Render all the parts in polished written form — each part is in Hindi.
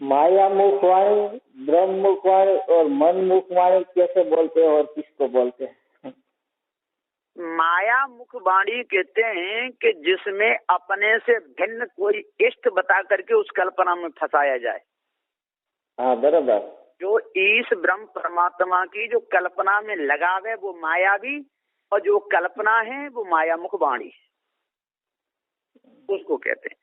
माया मुखवाणी, ब्रह्म मुखवाणी और मन मुखवाणी कैसे बोलते हैं और किसको बोलते हैं? माया मुख वाणी कहते हैं कि जिसमें अपने से भिन्न कोई इष्ट बता करके उस कल्पना में फंसाया जाए। हाँ बराबर। जो ईश ब्रह्म परमात्मा की जो कल्पना में लगावे वो मायावी, और जो कल्पना है वो माया मुख वाणी, उसको कहते हैं।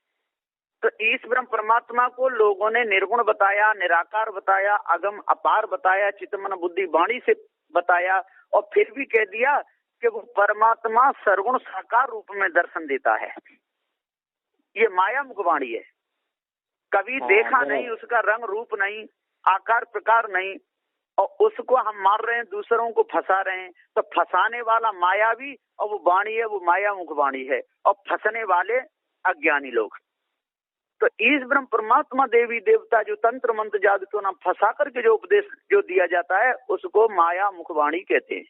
तो ईश ब्रह्म परमात्मा को लोगों ने निर्गुण बताया, निराकार बताया, अगम अपार बताया, चित्तमन बुद्धि वाणी से बताया, और फिर भी कह दिया कि वो परमात्मा सर्वगुण साकार रूप में दर्शन देता है। ये माया मुख वाणी है। कभी देखा नहीं, उसका रंग रूप नहीं, आकार प्रकार नहीं, और उसको हम मार रहे हैं, दूसरों को फंसा रहे हैं। तो फंसाने वाला मायावी और वो वाणी है, वो माया मुख वाणी है, और फंसने वाले अज्ञानी लोग। तो ईश ब्रह्म परमात्मा देवी देवता जो तंत्र मंत्र जादू तो नाम फंसा करके जो उपदेश जो दिया जाता है उसको माया मुखवाणी कहते हैं।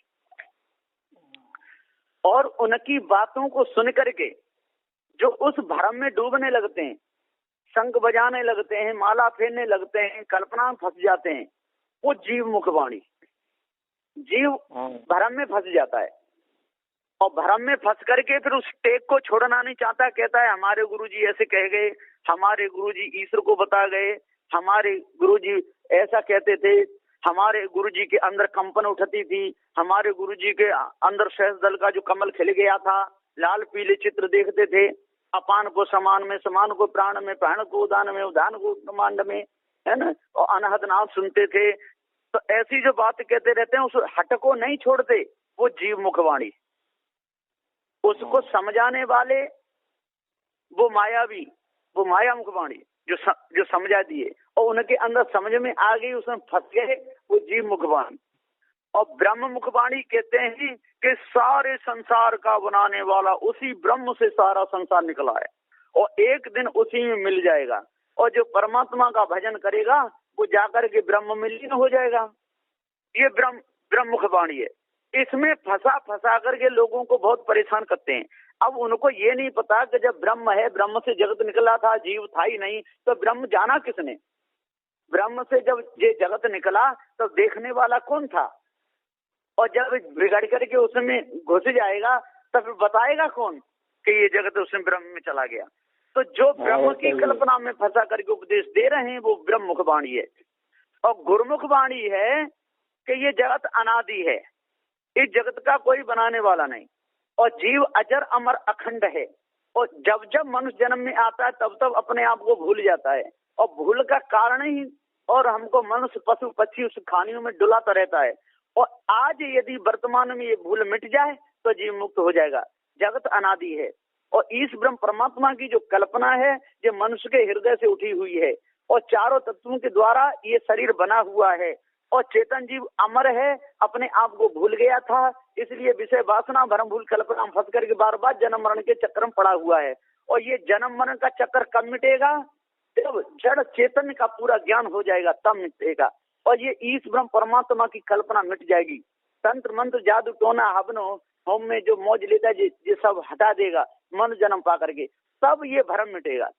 और उनकी बातों को सुन करके जो उस भ्रम में डूबने लगते हैं, शंख बजाने लगते हैं, माला फेरने लगते हैं, कल्पना में फंस जाते हैं, वो जीव मुखवाणी। जीव भ्रम में फंस जाता है और भ्रम में फंस करके फिर उस टेक को छोड़ना नहीं चाहता। कहता है हमारे गुरुजी ऐसे कह गए, हमारे गुरुजी ईश्वर को बता गए, हमारे गुरुजी ऐसा कहते थे, हमारे गुरुजी के अंदर कंपन उठती थी, हमारे गुरुजी के अंदर शेष दल का जो कमल खिल गया था, लाल पीले चित्र देखते थे, अपान को समान में, समान को प्राण में, प्राण को उदान में, उदान को ब्रह्मांड में, है ना, और अनहद नाम सुनते थे। तो ऐसी जो बात कहते रहते हैं उस हट को नहीं छोड़ते, वो जीव मुखवाणी। उसको समझाने वाले वो मायावी, वो माया मुखवाणी जो समझा दिए और उनके अंदर समझ में आ गई, उसमें फंस गए, वो जीव मुखवाणी। और ब्रह्म मुखवाणी कहते हैं कि सारे संसार का बनाने वाला उसी ब्रह्म से सारा संसार निकला है और एक दिन उसी में मिल जाएगा, और जो परमात्मा का भजन करेगा वो जाकर के ब्रह्म में लीन हो जाएगा। ये ब्रह्म मुखवाणी है। इसमें फंसा करके लोगों को बहुत परेशान करते हैं। अब उनको ये नहीं पता कि जब ब्रह्म है, ब्रह्म से जगत निकला था, जीव था ही नहीं, तो ब्रह्म जाना किसने? ब्रह्म से जब ये जगत निकला तो देखने वाला कौन था? और जब बिगड़ करके उसमें घुस जाएगा तो फिर बताएगा कौन कि ये जगत उसमें ब्रह्म में चला गया? तो जो ब्रह्म की कल्पना में फंसा करके उपदेश दे रहे हैं वो ब्रह्म मुखवाणी है। और गुरुमुख वाणी है कि ये जगत अनादि है, इस जगत का कोई बनाने वाला नहीं, और जीव अजर अमर अखंड है। और जब जब मनुष्य जन्म में आता है तब तब अपने आप को भूल जाता है, और भूल का कारण ही और हमको मनुष्य पशु पक्षी उस खानियों में डुलाता रहता है। और आज यदि वर्तमान में ये भूल मिट जाए तो जीव मुक्त हो जाएगा। जगत अनादि है और ईश ब्रह्म परमात्मा की जो कल्पना है ये मनुष्य के हृदय से उठी हुई है, और चारों तत्वों के द्वारा ये शरीर बना हुआ है। और चेतन जीव अमर है, अपने आप को भूल गया था, इसलिए विषय वासना भरम भूल कल्पना फंस करके बार बार जन्म मरण के चक्र में पड़ा हुआ है। और ये जन्म मरण का चक्र कब मिटेगा? जब जड़ चेतन का पूरा ज्ञान हो जाएगा तब मिटेगा। और ये ईश ब्रह्म परमात्मा की कल्पना मिट जाएगी। तंत्र मंत्र जादू टोना हवनो होम में जो मौज लेता है ये सब हटा देगा मन जन्म पा करके, तब ये भ्रम मिटेगा।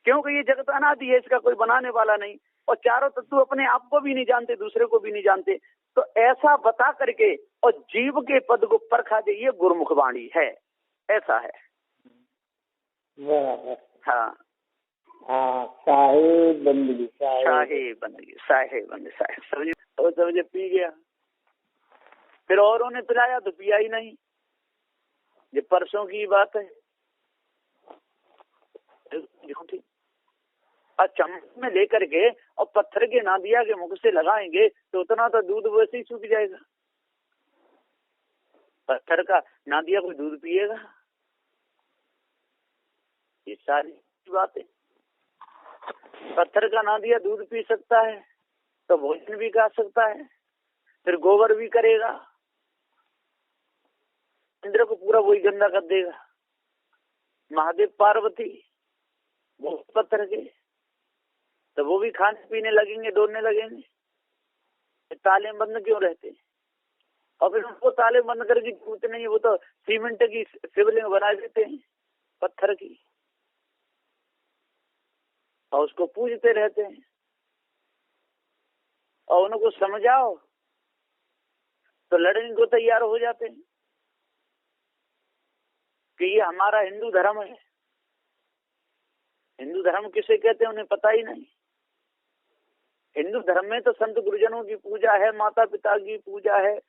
क्योंकि ये जगत अनादि है, इसका कोई बनाने वाला नहीं, और चारों तत्व अपने आप को भी नहीं जानते, दूसरे को भी नहीं जानते। तो ऐसा बता करके और जीव के पद को परखा दे, ये गुरुमुख वाणी है। ऐसा है। हाँ साहेब बंदगी, साहेब बंदगी, साहेब बंदगी, साहेब समझे पी गया। फिर औरों ने पिलाया तो पिया ही नहीं। ये परसों की बात है। चम्मच में लेकर के और पत्थर के नादिया के मुख से लगाएंगे तो उतना तो दूध वैसे ही सूख जाएगा। पत्थर का नादिया कोई दूध पिएगा? ये सारी बातें। पत्थर का नादिया दूध पी सकता है तो भोजन भी खा सकता है, फिर गोबर भी करेगा, इंद्र को पूरा वही गंदा कर देगा। महादेव पार्वती वो पत्थर के, तो वो भी खाने पीने लगेंगे, दौड़ने लगेंगे। ताले बंद क्यों रहते? और फिर उनको ताले बंद करके पूछते नहीं, वो तो सीमेंट की शिवलिंग बना देते हैं पत्थर की और उसको पूजते रहते हैं। और उनको समझाओ तो लड़ने को तैयार हो जाते हैं कि ये हमारा हिंदू धर्म है। हिंदू धर्म किसे कहते हैं उन्हें पता ही नहीं। हिंदू धर्म में तो संत गुरुजनों की पूजा है, माता पिता की पूजा है,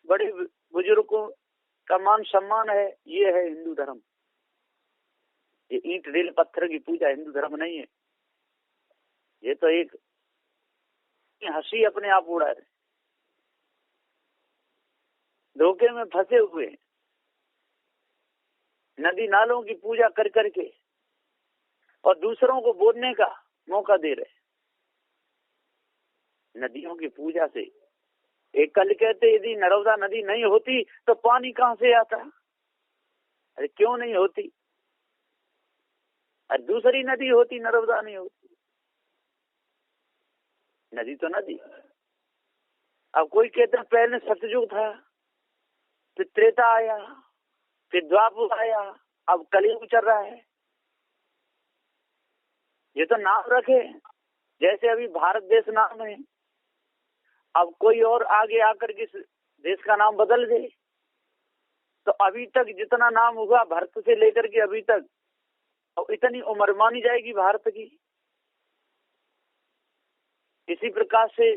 बड़े बुजुर्गों का मान सम्मान है। ये है हिंदू धर्म। ये ईंट रेल पत्थर की पूजा हिंदू धर्म नहीं है। ये तो एक हंसी अपने आप उड़ा रहे, धोखे में फंसे हुए, नदी नालों की पूजा कर करके और दूसरों को बोलने का मौका दे रहे। नदियों की पूजा से एक कल कहते यदि नर्मदा नदी नहीं होती तो पानी कहां से आता? अरे क्यों नहीं होती? अरे दूसरी नदी होती, नर्मदा नहीं होती। नदी तो नदी। अब कोई कहते हैं पहले सतयुग था, फिर त्रेता आया, फिर द्वापर आया, अब कलयुग चल रहा है। ये तो नाम रखे, जैसे अभी भारत देश नाम है, अब कोई और आगे आकर के देश का नाम बदल दे तो अभी तक जितना नाम हुआ भारत से लेकर के अभी तक, और इतनी उम्र मानी जाएगी भारत की। इसी प्रकार से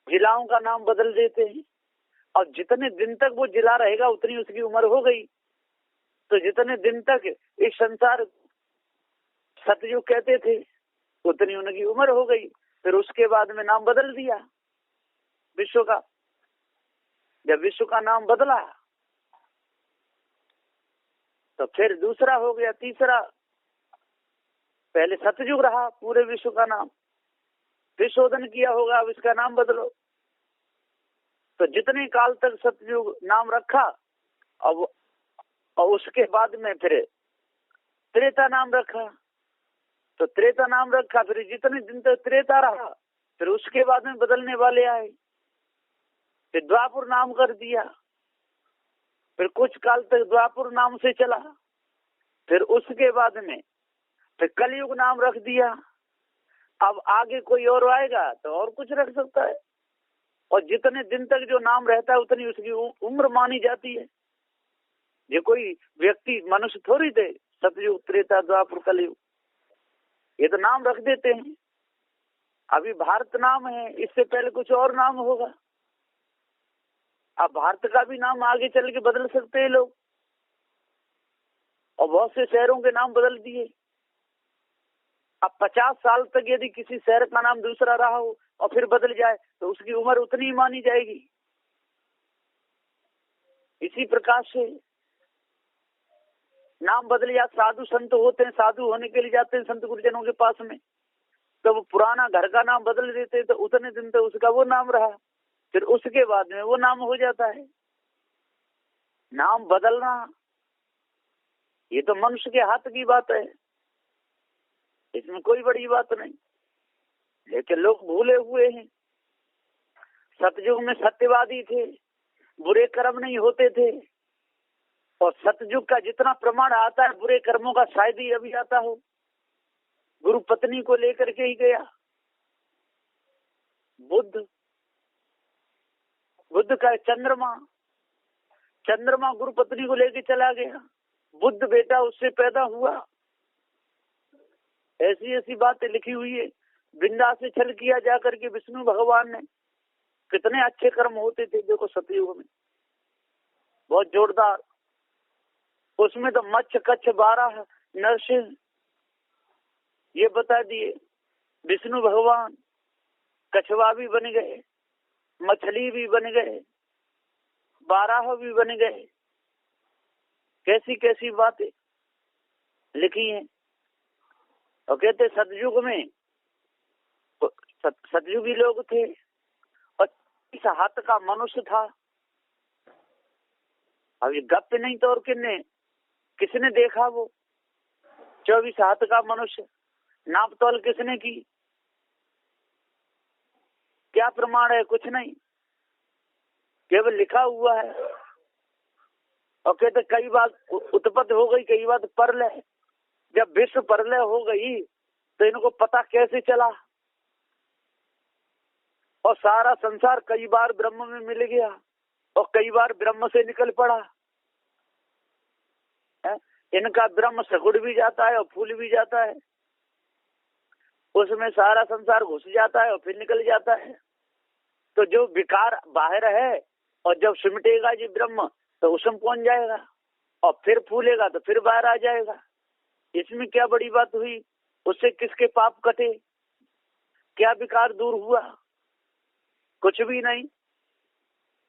जिलाओं का नाम बदल देते हैं और जितने दिन तक वो जिला रहेगा उतनी उसकी उम्र हो गई। तो जितने दिन तक इस संसार सतयुग कहते थे उतनी उनकी उम्र हो गई। फिर उसके बाद में नाम बदल दिया विश्व का। जब विश्व का नाम बदला तो फिर दूसरा हो गया, तीसरा। पहले सतयुग रहा पूरे विश्व का नाम, फिर शोधन किया होगा अब इसका नाम बदलो। तो जितने काल तक सतयुग नाम रखा अब, और उसके बाद में फिर त्रेता नाम रखा, तो त्रेता नाम रखा। फिर जितने दिन तक त्रेता रहा फिर उसके बाद में बदलने वाले आए, फिर द्वापर नाम कर दिया। फिर कुछ काल तक द्वापर नाम से चला, फिर उसके बाद में फिर कलयुग नाम रख दिया। अब आगे कोई और आएगा तो और कुछ रख सकता है। और जितने दिन तक जो नाम रहता है उतनी उसकी उम्र मानी जाती है। ये कोई व्यक्ति मनुष्य थोड़ी थे सतयुग त्रेता द्वापर कलयुग, ये तो नाम रख देते हैं। अभी भारत नाम है, इससे पहले कुछ और नाम होगा। अब भारत का भी नाम आगे चल के बदल सकते हैं लोग, और बहुत से शहरों के नाम बदल दिए। अब 50 साल तक यदि किसी शहर का नाम दूसरा रहा हो और फिर बदल जाए तो उसकी उम्र उतनी ही मानी जाएगी। इसी प्रकार से नाम बदल या साधु संत होते हैं, साधु होने के लिए जाते हैं संत गुरुजनों के पास में, तो वो पुराना घर का नाम बदल देते तो उतने दिन तक उसका वो नाम रहा, फिर उसके बाद में वो नाम हो जाता है। नाम बदलना ये तो मनुष्य के हाथ की बात है, इसमें कोई बड़ी बात नहीं। लेकिन लोग भूले हुए हैं। सतयुग में सत्यवादी थे, बुरे कर्म नहीं होते थे। और सतयुग का जितना प्रमाण आता है बुरे कर्मों का शायद ही अभी आता हो। गुरु पत्नी को लेकर के ही गया बुद्ध का चंद्रमा गुरु पत्नी को लेकर चला गया। बुद्ध बेटा उससे पैदा हुआ। ऐसी ऐसी बातें लिखी हुई है। वृंदा से छल किया जाकर के विष्णु भगवान ने। कितने अच्छे कर्म होते थे देखो सतयुग में, बहुत जोरदार। उसमें तो मच्छ कच्छ 12 नरसिंह ये बता दिए। विष्णु भगवान कछुआ भी बन गए, मछली भी बन गए, 12 भी बन गए। कैसी कैसी बातें लिखी हैं। और कहते सतयुग में सतयुगी लोग थे और 30 हाथ का मनुष्य था। अब ये गप नहीं तो और किसने देखा वो 24 हाथ का मनुष्य? नाप तोल किसने की? क्या प्रमाण है? कुछ नहीं, केवल लिखा हुआ है। और कहते कई बार उत्पत्ति हो गई, कई बार परलय। जब विश्व परलय हो गई तो इनको पता कैसे चला? और सारा संसार कई बार ब्रह्म में मिल गया और कई बार ब्रह्म से निकल पड़ा है। इनका ब्रह्म सगुड़ भी जाता है और फूल भी जाता है, उसमें सारा संसार घुस जाता है और फिर निकल जाता है। तो जो विकार बाहर है और जब सिमटेगा जी ब्रह्म तो उसमें पहुंच जाएगा और फिर फूलेगा तो फिर बाहर आ जाएगा। इसमें क्या बड़ी बात हुई? उससे किसके पाप कटे? क्या विकार दूर हुआ? कुछ भी नहीं।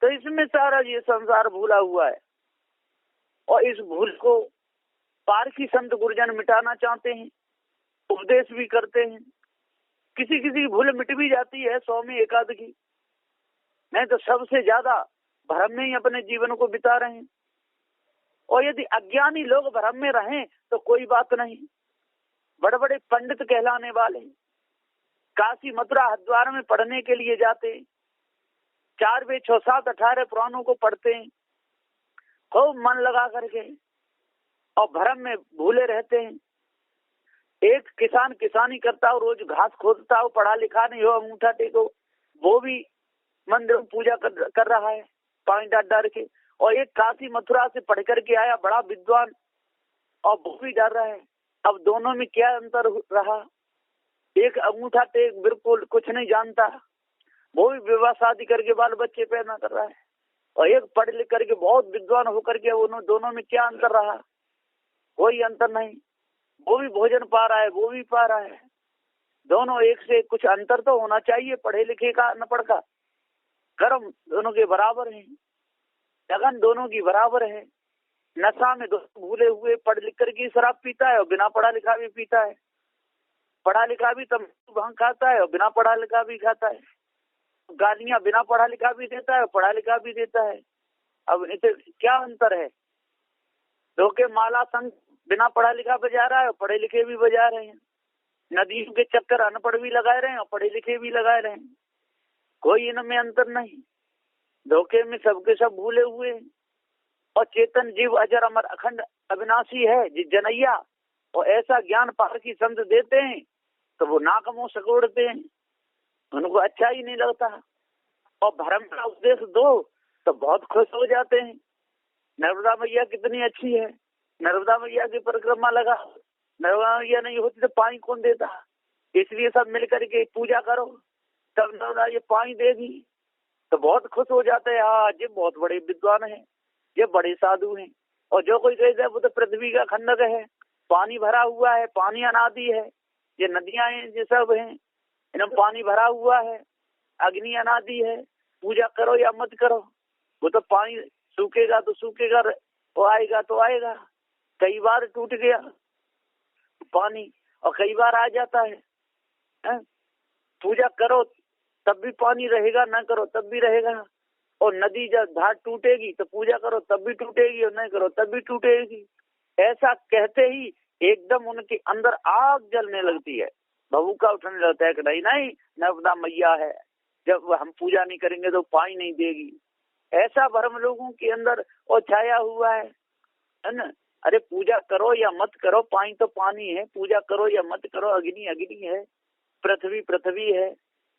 तो इसमें सारा ये संसार भूला हुआ है और इस भूल को पारखी संत गुरुजन मिटाना चाहते हैं, उपदेश भी करते हैं। किसी किसी की भूल मिट भी जाती है 100 में एक आध की, नहीं तो सबसे ज्यादा भ्रम में ही अपने जीवन को बिता रहे हैं। और यदि अज्ञानी लोग भ्रम में रहें तो कोई बात नहीं, बड़े बड़े पंडित कहलाने वाले काशी मथुरा हरिद्वार में पढ़ने के लिए जाते, 4 वेद 6 7 18 पुराणों को पढ़ते हैं खूब मन लगा करके और भ्रम में भूले रहते हैं। एक किसान किसानी करता हो, रोज घास खोदता हो, पढ़ा लिखा नहीं हो, अंगूठा टेको, वो भी मंदिर में पूजा कर रहा है पानी डाल डाल के। और एक काशी मथुरा से पढ़ करके आया बड़ा विद्वान और वो भी डर रहा है। अब दोनों में क्या अंतर रहा? एक अंगूठा टेक बिल्कुल कुछ नहीं जानता, वो भी विवाह शादी करके बाल बच्चे पैदा कर रहा है, और एक पढ़ लिख करके बहुत विद्वान होकर के दोनों में क्या अंतर रहा? कोई अंतर नहीं। वो भी भोजन पा रहा है, वो भी पा रहा है, दोनों एक से कुछ अंतर तो होना चाहिए, पढ़े लिखे का अनपढ़ का। कर्म दोनों के बराबर हैं, लगन दोनों की बराबर है। नशा में दोनों भूले हुए, पढ़ लिख करके शराब पीता है और बिना पढ़ा लिखा भी पीता है, पढ़ा लिखा भी तंबाकू भांग खाता है और बिना पढ़ा लिखा भी खाता है, गालियां बिना पढ़ा लिखा भी देता है और पढ़ा लिखा भी देता है। अब इसे क्या अंतर है? धोखे माला संग बिना पढ़ा लिखा बजा रहा है और पढ़े लिखे भी बजा रहे हैं। नदियों के चक्कर अनपढ़ भी लगाए रहे हैं और पढ़े लिखे भी लगाए रहे हैं। कोई इनमें अंतर नहीं, धोखे में सबके सब भूले हुए हैं। और चेतन जीव अजर अमर अखंड अविनाशी है जिस जनैया, और ऐसा ज्ञान पारखी संत देते हैं तो वो नाक मुंह सकोड़ते हैं, उनको अच्छा ही नहीं लगता। और भरम का उपदेश दो तो बहुत खुश हो जाते हैं। नर्मदा मैया कितनी अच्छी है, नर्मदा मैया की परिक्रमा लगा, नर्मदा मैया नहीं होती तो पानी कौन देता? इसलिए सब मिल करके पूजा करो तब नर्मदा ये पानी देगी। तो बहुत खुश हो जाते हैं, हाँ ये बहुत बड़े विद्वान हैं, ये बड़े साधु हैं। और जो कोई कहता है वो तो पृथ्वी का खंडक है, पानी भरा हुआ है, पानी अनादि है, ये नदियां हैं, ये सब हैं, इनमें पानी भरा हुआ है, अग्नि अनादि है, पूजा करो या मत करो, वो तो पानी सूखेगा तो सूखेगा, वो आएगा तो आएगा। कई बार टूट गया पानी और कई बार आ जाता है? पूजा करो तब भी पानी रहेगा, ना करो तब भी रहेगा। और नदी जब धार टूटेगी तो पूजा करो तब भी टूटेगी और नहीं करो तब भी टूटेगी। ऐसा कहते ही एकदम उनके अंदर आग जलने लगती है, भभूका उठने लगता है कि नहीं नहीं नर्मदा मैया है, जब हम पूजा नहीं करेंगे तो पानी नहीं देगी। ऐसा भ्रम लोगों के अंदर और छाया हुआ है ना। अरे पूजा करो या मत करो, पानी तो पानी है, पूजा करो या मत करो, अग्नि अग्नि है, पृथ्वी पृथ्वी है,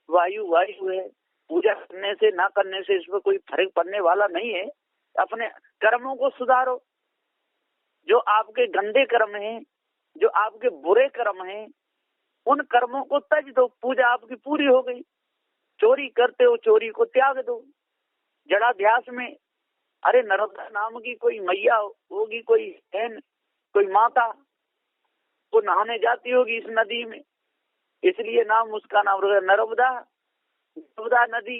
वायु वायु है। पूजा करने से ना करने से इसमें कोई फर्क पड़ने वाला नहीं है। अपने कर्मों को सुधारो, जो आपके गंदे कर्म हैं, जो आपके बुरे कर्म हैं, उन कर्मों को त्यज दो, पूजा आपकी पूरी हो गई। चोरी करते हो, चोरी को त्याग दो। जड़ाध्यास में अरे नर्मदा नाम की कोई मैया होगी, कोई बहन, कोई माता, वो नहाने जाती होगी इस नदी में, इसलिए नाम उसका नाम नर्मदा। नर्मदा नदी,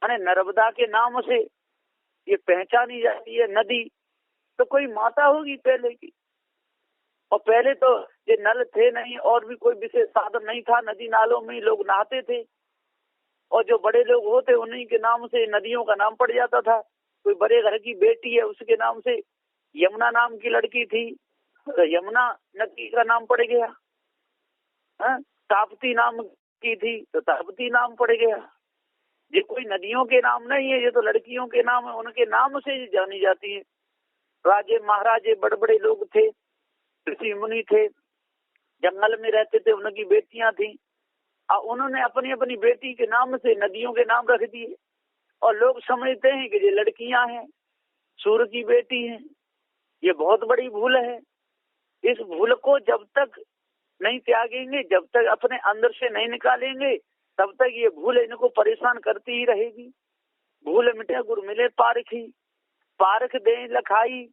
अरे नर्मदा के नाम से ये पहचानी जाती है नदी, तो कोई माता होगी पहले की। और पहले तो ये नल थे नहीं और भी कोई विशेष साधन नहीं था, नदी नालों में लोग नहाते थे, और जो बड़े लोग होते उन्हीं के नाम से नदियों का नाम पड़ जाता था। कोई बड़े घर की बेटी है उसके नाम से, यमुना नाम की लड़की थी तो यमुना नदी का नाम पड़ गया। ताप्ती नाम की थी तो ताप्ती नाम पड़ गया। ये कोई नदियों के नाम नहीं है, ये तो लड़कियों के नाम है, उनके नाम से जानी जाती है। राजे महाराजे बड़े बड़े लोग थे, ऋषि मुनि थे, जंगल में रहते थे, उनकी बेटियां थी, और उन्होंने अपनी अपनी बेटी के नाम से नदियों के नाम रख दिए और लोग समझते हैं कि ये लड़कियां हैं, सूर्य की बेटी हैं। ये बहुत बड़ी भूल है। इस भूल को जब तक नहीं त्यागेंगे, जब तक अपने अंदर से नहीं निकालेंगे, तब तक ये भूल इनको परेशान करती ही रहेगी। भूल मिटे गुर मिले पारखी, पारख दे लखाई,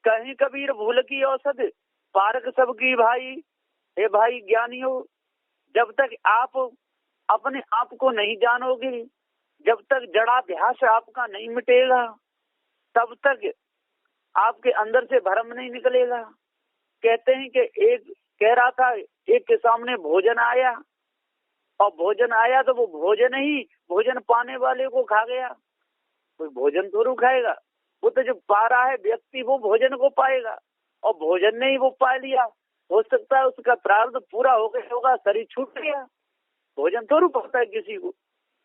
कहीं कबीर भूल की औसत पारख सबकी भाई। हे भाई ज्ञानियों, जब तक आप अपने आप को नहीं जानोगे, जब तक जड़ाध्यास आपका नहीं मिटेगा, तब तक आपके अंदर से भ्रम नहीं निकलेगा। कहते हैं कि एक कह रहा था, एक के सामने भोजन आया और भोजन आया तो वो भोजन ही भोजन पाने वाले को खा गया। कोई भोजन तो खाएगा, वो तो जो पा रहा है व्यक्ति वो भोजन को पाएगा और भोजन ने ही वो पा लिया। हो सकता है उसका प्रारब्ध पूरा हो गया होगा, शरीर छूट गया, भोजन तो पाता है किसी को।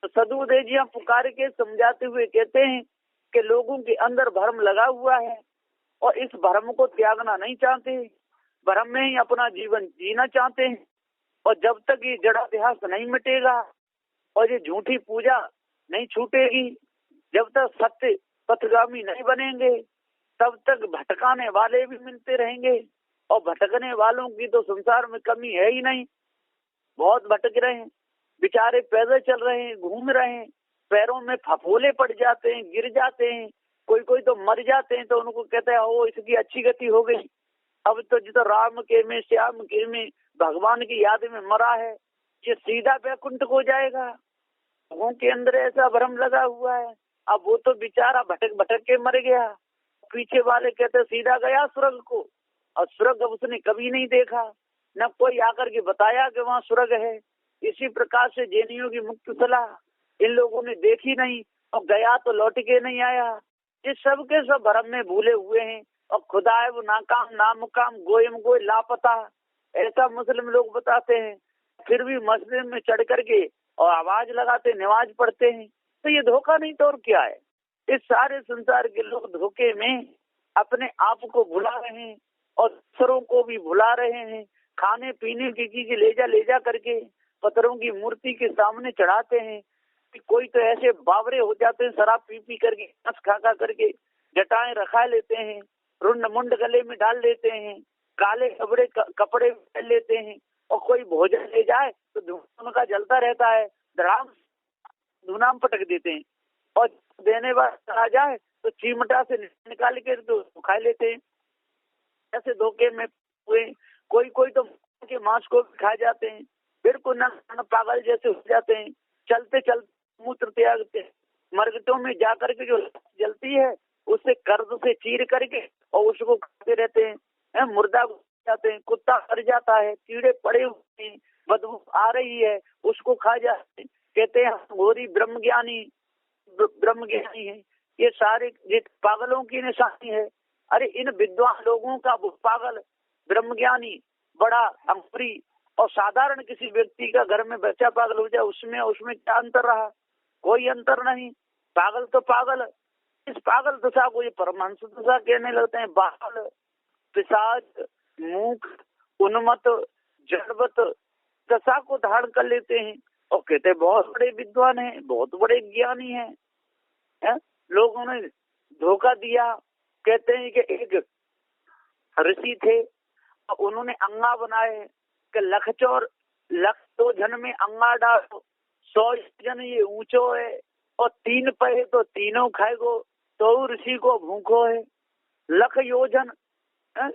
तो सदगुरुदेव जी पुकार के समझाते हुए कहते हैं कि लोगों के अंदर भ्रम लगा हुआ है और इस भ्रम को त्यागना नहीं चाहते, भ्रम में ही अपना जीवन जीना चाहते हैं। और जब तक ये जड़ाध्यास नहीं मिटेगा और ये झूठी पूजा नहीं छूटेगी, जब तक सत्य पथगामी नहीं बनेंगे, तब तक भटकाने वाले भी मिलते रहेंगे। और भटकने वालों की तो संसार में कमी है ही नहीं, बहुत भटक रहे हैं बेचारे, पैदल चल रहे हैं, घूम रहे हैं, पैरों में फफोले पड़ जाते हैं, गिर जाते हैं, कोई कोई तो मर जाते हैं। तो उनको कहते हैं ओ इसकी अच्छी गति हो गई, अब तो जितना राम के में श्याम के में भगवान की याद में मरा है, ये सीधा वैकुंठ को जाएगा। लोगों के अंदर ऐसा भ्रम लगा हुआ है। अब वो तो बेचारा भटक भटक के मर गया, पीछे वाले कहते सीधा गया स्वर्ग को, और स्वर्ग उसने कभी नहीं देखा, न कोई आकर के बताया कि वहाँ स्वर्ग है। इसी प्रकार से जैनियों की मुक्त सलाह इन लोगों ने देखी नहीं और गया तो लौट के नहीं आया। ये सब के सब भ्रम में भूले हुए हैं और खुदा है वो नाकाम नामुकाम गोयम गोय लापता, ऐसा मुस्लिम लोग बताते हैं। फिर भी मस्जिद में चढ़ करके और आवाज लगाते, नमाज पढ़ते हैं। तो ये धोखा नहीं तो और क्या है। इस सारे संसार के लोग धोखे में अपने आप को भुला रहे हैं और दूसरों को भी भुला रहे हैं। खाने पीने की चीज ले जा करके पत्थरों की मूर्ति के सामने चढ़ाते हैं। कोई तो ऐसे बावरे हो जाते हैं, शराब पी पी करके, हंस खा खा करके जटाएं रखा लेते हैं, रुंड मुंड गले में डाल लेते हैं, काले कपड़े पहन लेते हैं। और कोई भोजन ले जाए तो धुआं उनका जलता रहता है, धड़ाम धुनाम पटक देते हैं। और देने वाला आ जाए तो चिमटा से निकाल के तो खा लेते हैं। ऐसे धोखे में कोई कोई तो के मांस को खा जाते हैं, बिल्कुल न पागल जैसे हो जाते हैं। चलते चलते मूत्र त्यागते, मरघटों में जाकर के जो जलती है उससे कर्द से चीर करके और उसको खाते रहते हैं। मुर्दा जाते हैं, कुत्ता मर जाता है, कीड़े पड़े हुए हैं, बदबू आ रही है, उसको खा जाते हैं। कहते हैं घोरी ब्रह्म ज्ञानी है। ये सारे पागलों की निशानी है। अरे इन विद्वान लोगों का वो पागल ब्रह्म ज्ञानी बड़ा अंकुरी और साधारण किसी व्यक्ति का घर में बच्चा पागल हो जाए, उसमें क्या अंतर रहा? कोई अंतर नहीं। पागल तो पागल। इस पागल दशा को ये परमहंस दशा कहने लगते हैं। बाल पिशाच मूक उन्मत्त जड़वत दशा को धारण कर लेते हैं और कहते हैं बहुत बड़े विद्वान हैं, बहुत बड़े ज्ञानी हैं। लोगों ने धोखा दिया। कहते हैं कि एक ऋषि थे और उन्होंने अंगा बनाए कि लख तो जन में अंगा डालो, 100 जन ये ऊंचो है और 3 पहे तो तीनों खाएगो, तो ऋषि को भूखो है। लख योजन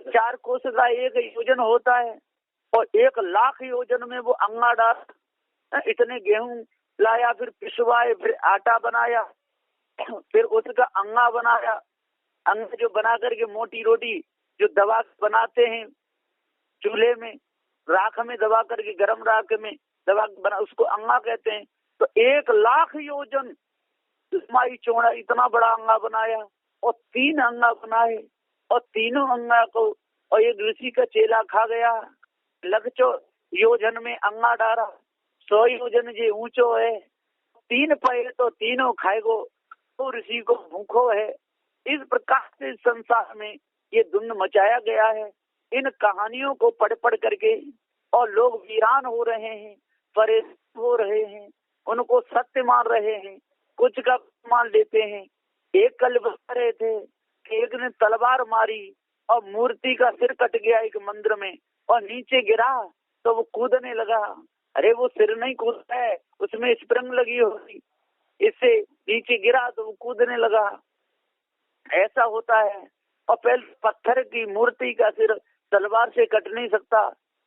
4 कोस का 1 योजन होता है और 1 लाख योजन में वो अंगा डाल। इतने गेहूं लाया, फिर पिसवाए, फिर आटा बनाया, फिर उसका अंगा बनाया। अंगा जो बना करके मोटी रोटी जो दबा बनाते हैं चूल्हे में, राख में दबा करके, गरम राख में दबा बना, उसको अंगा कहते हैं। तो 1 लाख योजन लंबाई चौड़ा इतना बड़ा अंगा बनाया और 3 अंगा बनाए और तीनों अंगा को और एक ऋषि का चेला खा गया। लखचो योजन में अंगा डारा, 100 योजन जे ऊंचो है, 3 पहे तो तीनों खाएगो, तो ऋषि को भूखो है। इस प्रकार से संसार में ये धुंध मचाया गया है। इन कहानियों को पढ़ करके और लोग वीरान हो रहे हैं, परेशान हो रहे हैं, उनको सत्य मान रहे हैं, कुछ का मान लेते हैं। एक कल बता रहे थे कि एक ने तलवार मारी और मूर्ति का सिर कट गया एक मंदिर में और नीचे गिरा तो वो कूदने लगा। अरे वो सिर नहीं कूदता है, उसमें स्प्रिंग लगी होगी, इससे नीचे गिरा तो वो कूदने लगा। ऐसा होता है। और पहले पत्थर की मूर्ति का सिर तलवार से कट नहीं सकता,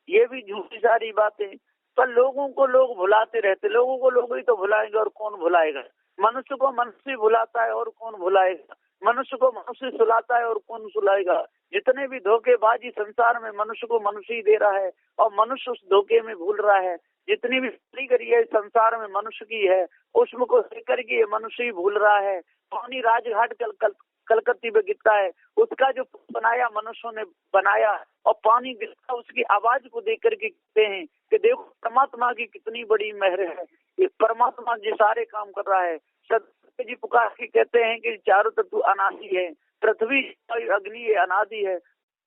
ये भी झूठी सारी बातें। पर लोगों को लोग भुलाते रहते, लोगों को लोग ही तो भुलाएंगे और कौन भुलाएगा। मनुष्य को मनुष्य भुलाता है और कौन भुलाएगा। मनुष्य को मनुष्य सुलाता है और कौन सुलाएगा। जितने भी धोखेबाजी संसार में मनुष्य को मनुष्य ही दे रहा है और मनुष्य उस धोखे में भूल रहा है। जितनी भी कारीगरी है संसार में मनुष्य की है, उसको लेकर के मनुष्य ही भूल रहा है। पानी राजघाट कलकत्ती में गिरता है, उसका जो बनाया मनुष्यों ने बनाया, और पानी गिरता उसकी आवाज को देख करके कहते हैं कि देखो परमात्मा की कितनी बड़ी मेहर है, ये परमात्मा जी सारे काम कर रहा है। सत्य जी पुकार के कहते हैं कि चारों तत्व अनादि है, पृथ्वी अग्नि ये अनादि है,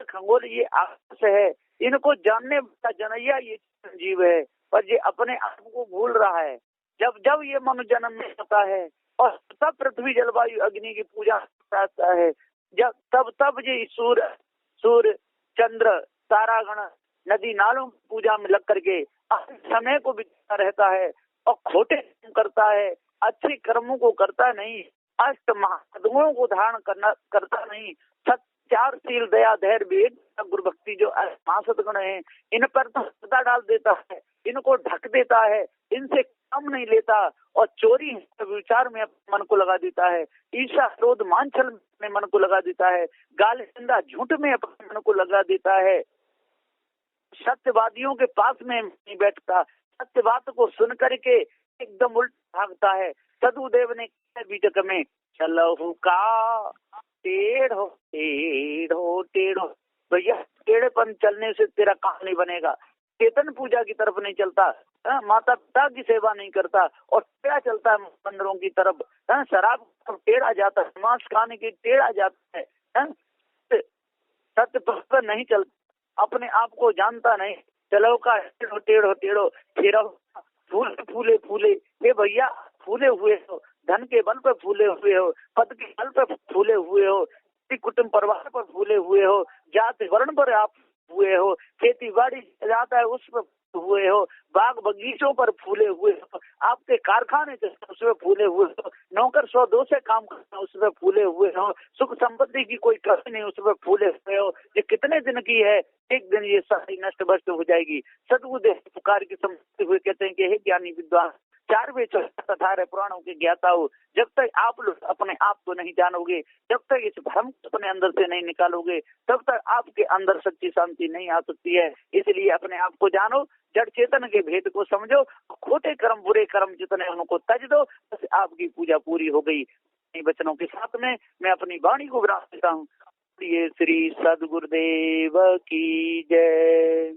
खगोल ये आकाश है। इनको जानने वाला जनैया ये जीव है, पर ये अपने आप को भूल रहा है। जब जब ये मनुष्य जन्म में आता है और तब पृथ्वी जलवायु अग्नि की पूजा करता है, जब तब ये सूर्य चंद्र तारागण नदी नालों की पूजा में लग करके समय को बिताता रहता है और खोटे कर्म करता है, अच्छे कर्मों को करता नहीं, अष्ट महागुणों को धारण करता नहीं। सत्याशील दया धैर्य वेद गुरु भक्ति जो महासत गुण है, इन पर तो पर्दा डाल देता है, इनको ढक देता है, इनसे कम नहीं लेता और चोरी विचार में मन को लगा देता है, ईर्ष्या क्रोध मानछल में मन को लगा देता है, गाली निंदा झूठ में अपने मन को लगा देता है। सत्यवादियों के पास में नहीं बैठता, सत्य बात को सुन करके एकदम उल्टा भागता है। सदुदेव ने बीटक में चलो का टेढ़ो टेढ़ो टेढ़ो, भैया टेढ़ेपन चलने से तेरा काम नहीं बनेगा। चेतन पूजा की तरफ नहीं चलता, माता पिता की सेवा नहीं करता और टेढ़ा चलता है मंदिरों की तरफ, शराब टेढ़ा जाता है, मांस खाने की टेढ़ा जाता है, सत्य पर नहीं चलता, अपने आप को जानता नहीं। चलो का टेढ़ो टेढ़ो टेढ़ो फिर फूले फूले फूले, ये भैया फूले हुए हो, धन के बल पर फूले हुए हो, पद के बल पर फूले हुए हो, कुटुंब परिवार पर फूले हुए हो, जाति वर्ण पर आप हुए हो, खेती बाड़ी जाता है उस पर हुए हो, बाग बगीचों पर फूले हुए हो, आपके कारखाने उसमें फूले हुए हो, नौकर 100-2 से काम करना उसमें फूले हुए हो, सुख संपत्ति की कोई कमी नहीं उसमें फूले हुए हो। ये कितने दिन की है, एक दिन ये सारी नष्ट भ्रष्ट हो जाएगी। सदगुरुदेव पुकार के समझते हुए कहते हैं कि हे ज्ञानी विद्वान, 4 वेद तथा पुराणों के ज्ञाता हो, जब तक आप लोग अपने आप को नहीं जानोगे, जब तक इस भ्रम को अपने अंदर से नहीं निकालोगे, तब तक आपके अंदर सच्ची शांति नहीं आ सकती है। इसलिए अपने आप को जानो, जड़ चेतन के भेद को समझो, खोटे कर्म बुरे कर्म जितने उनको त्यज दो, बस आपकी पूजा पूरी हो गई। वचनों के साथ में मैं अपनी वाणी को विराम देता हूँ। श्री सदगुरुदेव की जय।